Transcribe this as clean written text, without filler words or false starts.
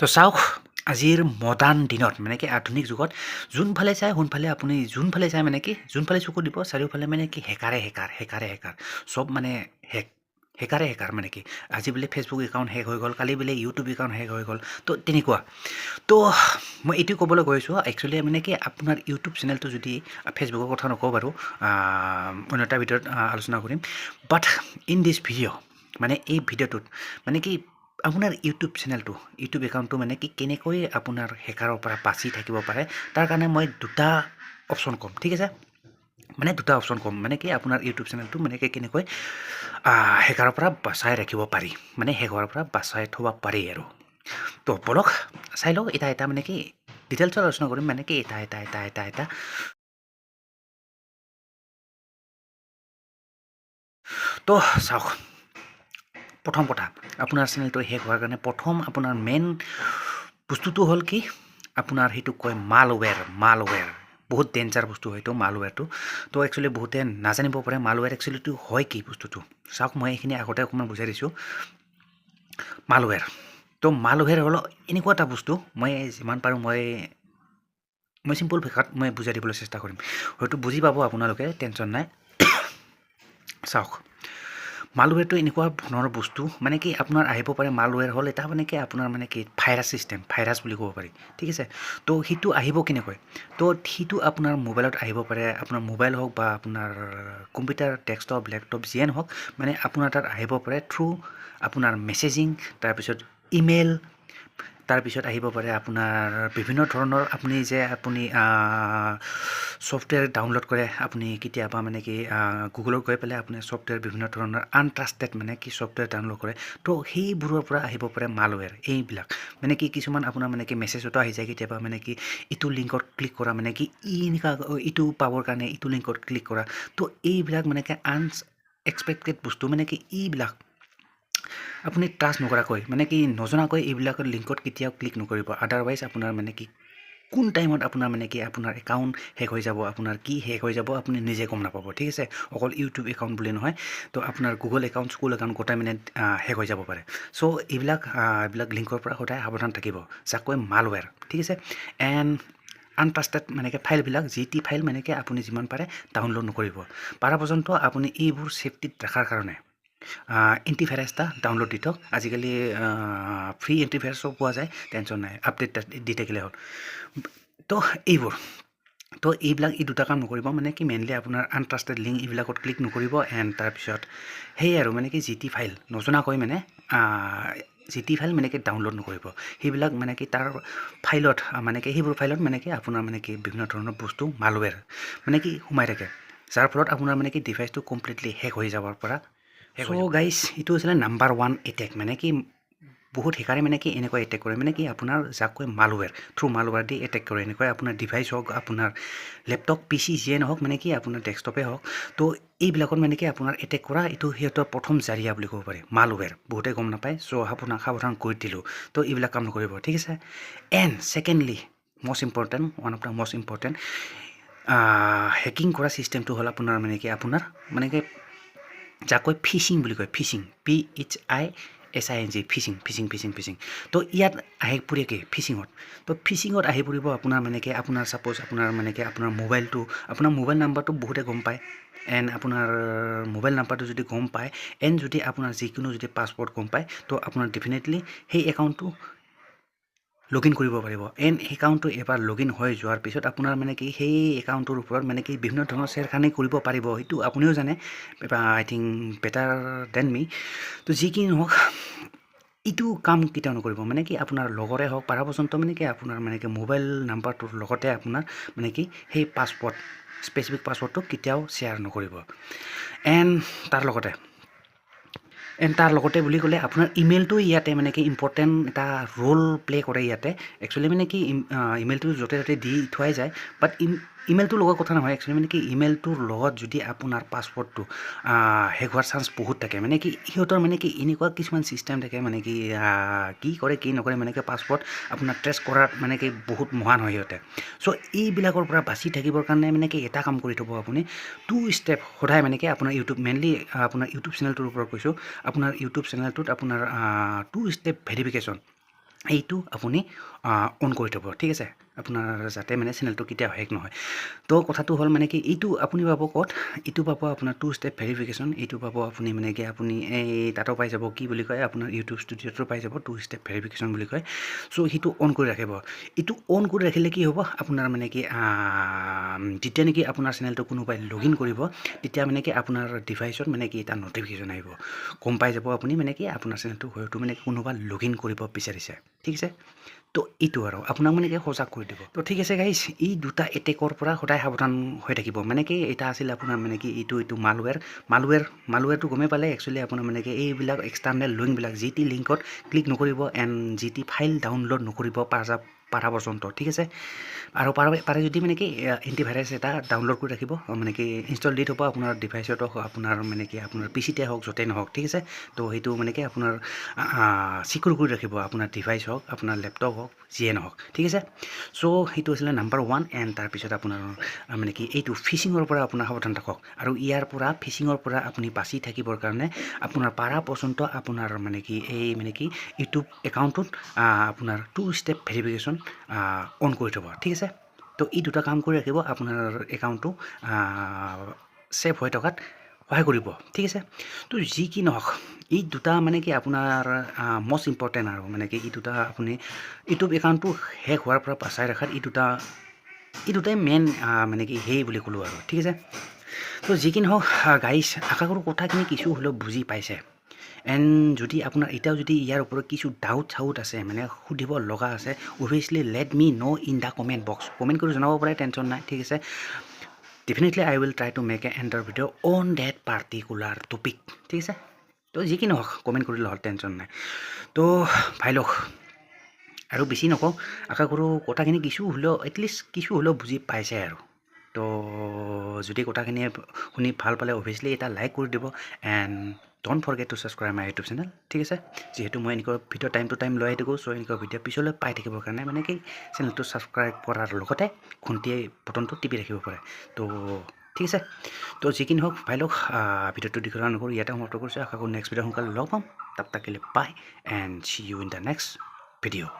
তো চাওক আজিৰ মডাৰ্ণ দিনত মানে কি আধুনিক যুগত যোনফালে চাই সোনফালে আপুনি যোনফালে চাই মানে কি যোনফালে চকু দিব চাৰিওফালে মানে কি হেকাৰ চব মানে হেকাৰ মানে কি আজি বোলে ফেচবুক একাউণ্ট হেক হৈ গ'ল কালি বোলে ইউটিউব একাউণ্ট হেক হৈ গ'ল তো তেনেকুৱা তো মই এইটো ক'বলৈ গৈছোঁ একচুৱেলি মানে কি আপোনাৰ ইউটিউব চেনেলটো যদি ফেচবুকৰ কথা নকওঁ বাৰু অন্য এটা ভিডিঅ'ত আলোচনা কৰিম বাট ইন দিছ ভিডিঅ' মানে এই ভিডিঅ'টোত মানে কি আপোনাৰ ইউটিউব চেনেলটো ইউটিউব একাউণ্টটো মানে কি কেনেকৈ আপোনাৰ হেকাৰৰ পৰা বাচি থাকিব পাৰে তাৰ কাৰণে মই দুটা অপশ্যন ক'ম ঠিক আছে মানে দুটা অপশ্যন ক'ম মানে কি আপোনাৰ ইউটিউব চেনেলটো মানে কি কেনেকৈ হেকাৰৰ পৰা বচাই ৰাখিব পাৰি মানে হেকাৰৰ পৰা বচাই থ'ব পাৰি আৰু তো বলক চাই লওক এটা মানে কি ডিটেইলছত আলোচনা কৰিম মানে কি এটা তো চাওক প্ৰথম কথা আপোনাৰ চেনেলটো হেক হোৱাৰ কাৰণে প্ৰথম আপোনাৰ মেইন বস্তুটো হ'ল কি আপোনাৰ সেইটোক কয় মালৱেৰ বহুত ডেঞ্জাৰ বস্তু হয়তো মালৱেৰটো তো একচুৱেলি বহুতে নাজানিব পাৰে মালৱেৰ একচুৱেলিটো হয় কি বস্তুটো চাওক মই এইখিনি আগতে অকণমান বুজাই দিছোঁ মালৱেৰ তো মালৱেৰ হ'ল এনেকুৱা এটা বস্তু মই যিমান পাৰোঁ মই চিম্পল ভাষাত মই বুজাই দিবলৈ চেষ্টা কৰিম হয়তো বুজি পাব আপোনালোকে টেনশ্যন নাই চাওক মালৱেৰটো এনেকুৱা ধৰণৰ বস্তু মানে কি আপোনাৰ আহিব পাৰে মালৱেৰ হ'ল এটা মানে কি আপোনাৰ মানে কি ভাইৰাছ বুলি ক'ব পাৰি ঠিক আছে তো সেইটো আহিব কেনেকৈ তো সেইটো আপোনাৰ মোবাইলত আহিব পাৰে আপোনাৰ মোবাইল হওক বা আপোনাৰ কম্পিউটাৰ ডেস্কটপ লেপটপ যিয়ে নহওক মানে আপোনাৰ তাত আহিব পাৰে থ্ৰু আপোনাৰ মেছেজিং তাৰপিছত ইমেইল তাৰপিছত আহিব পাৰে আপোনাৰ বিভিন্ন ধৰণৰ আপুনি ছফ্টৱেৰ ডাউনলোড কৰে আপুনি কেতিয়াবা মানে কি গুগলত গৈ পেলাই আপুনি ছফ্টৱেৰ বিভিন্ন ধৰণৰ আনট্ৰাষ্টেড মানে কি ছফ্টৱেৰ ডাউনলোড কৰে তো সেইবোৰৰ পৰা আহিব পাৰে মালৱেৰ এইবিলাক মানে কি কিছুমান আপোনাৰ মানে কি মেছেজতো আহি যায় কেতিয়াবা মানে কি ইটো লিংকত ক্লিক কৰা মানে কি এনেকুৱা ইটো পাবৰ কাৰণে ইটো লিংকত ক্লিক কৰা তো এইবিলাক মানে কি আনএক্সপেক্টেড বস্তু মানে কি এইবিলাক আপুনি ট্ৰাষ্ট নকৰাকৈ মানে কি নজনাকৈ এইবিলাকৰ লিংকত কেতিয়াও ক্লিক নকৰিব আদাৰৱাইজ আপোনাৰ মানে কি কোন টাইমত আপোনাৰ মানে কি আপোনাৰ একাউণ্ট হেক হৈ যাব আপোনাৰ কি হেক হৈ যাব আপুনি নিজে গম নাপাব ঠিক আছে অকল ইউটিউব একাউণ্ট বুলি নহয় তো আপোনাৰ গুগল একাউণ্ট স্কুল একাউণ্ট গোটাই মানে হেক হৈ যাব পাৰে চ' এইবিলাক লিংকৰ পৰা সদায় সাৱধান থাকিব যাক কয় মালৱেৰ ঠিক আছে এণ্ড আনট্ৰাষ্টেড মানে কি ফাইলবিলাক টি ফাইল মানে কি আপুনি যিমান পাৰে ডাউনলোড নকৰিব পাৰা পৰ্যন্ত আপুনি এইবোৰ ছেফটিত ৰখাৰ কাৰণে এণ্টিভাইৰাছ এটা ডাউনলোড দি থওক আজিকালি ফ্ৰী এণ্টিভাইৰাছো পোৱা যায় টেনশ্যন নাই আপডেট দি থাকিলে হ'ল তো এইবিলাক এই দুটা কাম নকৰিব মানে কি মেইনলি আপোনাৰ আনট্ৰাষ্টেড লিংক এইবিলাকত ক্লিক নকৰিব এণ্ড তাৰপিছত সেয়ে আৰু মানে কি টি ফাইল নজনাকৈ মানে টি ফাইল মানে কি ডাউনলোড নকৰিব সেইবিলাক মানে কি তাৰ ফাইলত মানে কি সেইবোৰ ফাইলত মানে কি আপোনাৰ মানে কি বিভিন্ন ধৰণৰ বস্তু মালৱেৰ মানে কি সোমাই থাকে যাৰ ফলত আপোনাৰ মানে কি ডিভাইচটো কমপ্লিটলি হেক হৈ যাবৰ পৰা চ' গাইজ এইটো হৈছিলে নাম্বাৰ 1 এটেক মানে কি বহুত হেকাৰে মানে কি এনেকৈ এটেক কৰে মানে কি আপোনাৰ যাক কয় মালৱেৰ থ্ৰু মালৱেৰ দি এটেক কৰে এনেকৈ আপোনাৰ ডিভাইচ হওক আপোনাৰ লেপটপ PC যিয়ে নহওক মানে কি আপোনাৰ ডেস্কটপে হওক তো এইবিলাকত মানে কি আপোনাৰ এটেক কৰা এইটো সিহঁতৰ প্ৰথম জাৰিয়া বুলি ক'ব পাৰি মালৱেৰ বহুতে গম নাপায় চ' আপোনাক সাৱধান কৰি দিলোঁ তো এইবিলাক কাম নকৰিব ঠিক আছে and secondly most important one of the most important hacking কৰা ছিষ্টেমটো হ'ল আপোনাৰ মানে কি যাক কয় ফিচিং বুলি কয় ফিচিং PHISING ফিচিং তো ইয়াত আহি পৰে কি ফিচিঙত আহি পৰিব আপোনাৰ মানে কি আপোনাৰ ছাপ'জ আপোনাৰ মানে কি আপোনাৰ মোবাইল নাম্বাৰটো বহুতে গম পায় এণ্ড আপোনাৰ মোবাইল নাম্বাৰটো যদি গম পায় এণ্ড যদি আপোনাৰ যিকোনো যদি পাছৱৰ্ড গম পায় তো আপোনাৰ ডেফিনেটলি সেই একাউণ্টটো লগ ইন কৰিব পাৰিব এণ্ড একাউণ্টটো এবাৰ লগ ইন হৈ যোৱাৰ পিছত আপোনাৰ মানে কি সেই একাউণ্টটোৰ ওপৰত মানে কি বিভিন্ন ধৰণৰ শ্বেয়াৰখানি কৰিব পাৰিব সেইটো আপুনিও জানে আই থিংক বেটাৰ দেন মি তো যি কি নহওক এইটো কাম কেতিয়াও নকৰিব মানে কি আপোনাৰ লগৰে হওক পাৰা পৰ্যন্ত মানে কি আপোনাৰ মানে কি মোবাইল নাম্বাৰটোৰ লগতে আপোনাৰ মানে কি সেই স্পেচিফিক পাছৱৰ্ডটো কেতিয়াও শ্বেয়াৰ নকৰিব এণ্ড তাৰ লগতে বুলি ক'লে আপোনাৰ ইমেইলটো ইয়াতে মানে কি ইম্পৰ্টেণ্ট এটা ৰোল প্লে' কৰে ইয়াতে একচুৱেলি মানে কি ইমেইলটো য'তে ত'তে দি থোৱাই যায় বাট ইমেইলটোৰ লগত কথা নহয় একচুৱেলি মানে কি ইমেইলটোৰ লগত যদি আপোনাৰ পাছৱৰ্ডটো হেক হোৱাৰ চান্স বহুত থাকে মানে কি সিহঁতৰ মানে কি এনেকুৱা কিছুমান ছিষ্টেম থাকে মানে কি কি কৰে কি নকৰে মানে কি পাছৱৰ্ড আপোনাৰ ট্ৰেছ কৰাত মানে কি বহুত মহান হয় সিহঁতে চ' এইবিলাকৰ পৰা বাচি থাকিবৰ কাৰণে মানে কি এটা কাম কৰি থ'ব আপুনি 2 ষ্টেপ সদায় মানে কি আপোনাৰ মেইনলি আপোনাৰ ইউটিউব চেনেলটোৰ ওপৰত কৈছোঁ আপোনাৰ ইউটিউব চেনেলটোত আপোনাৰ 2 ষ্টেপ ভেৰিফিকেশ্যন এইটো আপুনি অন কৰি থ'ব ঠিক আছে আপোনাৰ যাতে মানে চেনেলটো কেতিয়াও হেক নহয় তো কথাটো হ'ল মানে কি এইটো আপুনি পাব ক'ত এইটো পাব আপোনাৰ 2 ষ্টেপ ভেৰিফিকেশ্যন এইটো পাব আপুনি মানে কি আপুনি এই তাতো পাই যাব কি বুলি কয় আপোনাৰ ইউটিউব ষ্টুডিঅ'টো পাই যাব 2 ষ্টেপ ভেৰিফিকেশ্যন বুলি কয় চ' সেইটো অন কৰি ৰাখিব এইটো অন কৰি ৰাখিলে কি হ'ব আপোনাৰ মানে কি যেতিয়া নেকি আপোনাৰ চেনেলটো কোনোবাই লগ ইন কৰিব তেতিয়া মানে কি আপোনাৰ ডিভাইচত মানে কি এটা নটিফিকেশ্যন আহিব গম পাই যাব আপুনি মানে কি আপোনাৰ চেনেলটো হয়তো মানে কোনোবা লগ ইন কৰিব বিচাৰিছে ঠিক আছে তো এইটো আৰু আপোনাক মানে কি সজাগ কৰি দিব তো ঠিক আছে গাইজ এই দুটা এটেকৰ পৰা সদায় সাৱধান হৈ থাকিব মানে কি এটা আছিল আপোনাৰ মানে কি এইটো মালৱেৰটো গমেই পালে একচুৱেলি আপোনাৰ মানে কি এইবিলাক এক্সটাৰ্নেল লিংকবিলাক যি টি লিংকত ক্লিক নকৰিব এণ্ড যি টি ফাইল ডাউনলোড নকৰিব পাৰা পৰ্যন্ত ঠিক আছে আৰু পাৰে যদি মানে কি এণ্টিভাইৰাছ এটা ডাউনলোড কৰি ৰাখিব মানে কি ইনষ্টল দি থ'ব আপোনাৰ ডিভাইচতো আপোনাৰ মানে কি আপোনাৰ পিচিতে হওক য'তেই নহওক ঠিক আছে তো সেইটো মানে কি আপোনাৰ চিকিউৰ কৰি ৰাখিব আপোনাৰ ডিভাইচ হওক আপোনাৰ লেপটপ হওক যিয়ে নহওক ঠিক আছে চ' সেইটো আছিলে নাম্বাৰ 1 এণ্ড তাৰপিছত আপোনাৰ মানে কি এইটো ফিচিঙৰ পৰা আপোনাৰ সাৱধান থাকক আৰু ইয়াৰ পৰা ফিচিঙৰ পৰা আপুনি বাচি থাকিবৰ কাৰণে আপোনাৰ পাৰা পৰ্যন্ত আপোনাৰ মানে কি এই মানে কি ইউটিউব একাউণ্টটোত আপোনাৰ 2 ষ্টেপ ভেৰিফিকেশ্যন অন কৰি থ'ব ঠিক আছে তো এই দুটা কাম কৰি ৰাখিব আপোনাৰ একাউণ্টটো ছেভ হৈ থকাত সহায় কৰিব ঠিক আছে তো যি কি নহওক এই দুটা মানে কি আপোনাৰ মষ্ট ইম্পৰ্টেণ্ট আৰু মানে কি এই দুটা আপুনি ইউটিউব একাউণ্টটো শেষ হোৱাৰ পৰা বচাই ৰখাত এই দুটাই মেইন মানে কি সেই বুলি ক'লোঁ আৰু ঠিক আছে তো যি কি নহওক গাইজ আশা কৰোঁ কথাখিনি কিছু হ'লেও বুজি পাইছে এণ্ড যদি আপোনাৰ এতিয়াও যদি ইয়াৰ ওপৰত কিছু ডাউট আছে মানে সুধিব লগা আছে অভিয়াছলি let me know' in the comment box comment কৰি জনাব পাৰে টেনশ্যন নাই ঠিক আছে definitely I will try to make an entire video on that particular topic ঠিক আছে তো যি কি নহওক কমেণ্ট কৰিলে হ'ল টেনশ্যন নাই তো ভাই লওক আৰু বেছি নকওঁ আশা কৰোঁ কথাখিনি কিছু হ'লেও এটলিষ্ট কিছু হ'লেও বুজি পাইছে আৰু তো যদি কথাখিনি শুনি ভাল পালে অভিয়াছলি এটা লাইক কৰি দিব and don't forget two subscribe my YouTube channel ঠিক আছে যিহেতু মই এনেকুৱা ভিডিঅ' টাইম টু টাইম লৈ আহি থাকোঁ চ' এনেকুৱা ভিডিঅ' পিছলৈ পাই থাকিবৰ কাৰণে মানে কি চেনেলটো ছাবস্ক্ৰাইব কৰাৰ লগতে ঘণ্টিয়ে বটনটো টিপি ৰাখিব পাৰে তো ঠিক আছে তো যি কি নহওক ভাই লওক ভিডিঅ'টো দীঘলীয়া নকৰোঁ ইয়াতে সমাপ্ত কৰিছোঁ আশা কৰোঁ নেক্সট ভিডিঅ' সোনকালে লগ পাম তাক তাকিলে bye and see you in the next video'